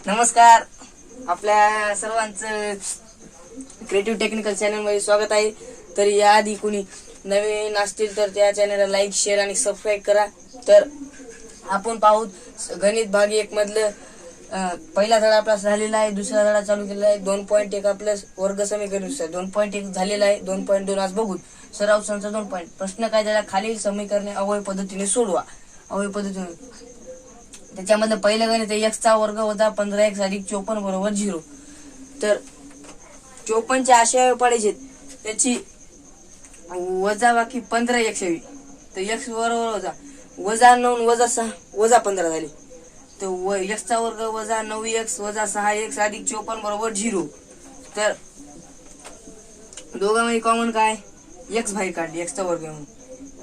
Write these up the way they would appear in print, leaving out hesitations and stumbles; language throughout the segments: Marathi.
नमस्कार, आपल्या सर्वांचं क्रिएटिव्ह टेक्निकल चॅनलमध्ये स्वागत आहे. तर याआधी कोणी नवीन असतील तर त्या चॅनलला लाईक, शेअर आणि सबस्क्राईब करा. तर आपण पाहू गणित भाग 1 मधलं पहिला धडा आपला झालेला आहे, दुसरा धडा चालू केलेला आहे. 2.1 आपलं वर्ग समीकरण 2.1 झालेला आहे. 2.2 आज बघू. सराव संच 2 पॉईंट. प्रश्न काय झाला, खालील समीकरणे अवयव पद्धतीने सोडवा. अवयव पद्धतीने त्याच्यामधलं पहिलं गणित आहे x चा वर्ग वजा 15x अधिक 54 बरोबर 0. तर 54च्या असे अवयव पाडायचे, त्याची वजा बाकी 15x यावी. तर x बरोबर वजा 9 वजा 6 वजा 15 झाले. तर x चा वर्ग वजा 9x वजा 6x अधिक 54 बरोबर 0. तर दोघांमध्ये कॉमन काय, x बाहेर काढली, x चा वर्ग म्हणून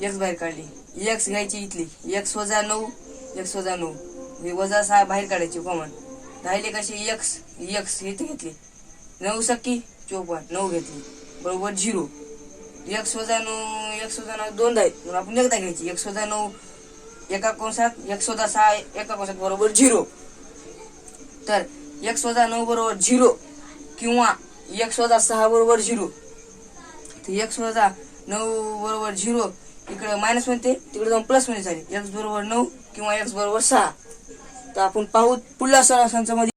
x बाहेर काढली, x घ्यायची इथली, x वजा 9 x वजा 9 वजा 6 बाहेर काढायची कॉमन. राहिले कशी x इथे घेतली, 9 सख्खी 54 9 घेतली बरोबर 0. x वजा 9 दोन आहेत म्हणून आपण एकदा घ्यायची, x वजा 9 एका कंसात x वजा 6 एका कंसात बरोबर 0. तर x वजा 9 बरोबर 0 किंवा x वजा 6 बरोबर 0. तर x वजा 9 बरोबर 0 इकडे मायनस मध्ये तिकडे जाऊन प्लस मध्ये झाली. x बरोबर 9 किंवा x बरोबर 6. तर आपण पाहू पुढल्या सराव संचामध्ये.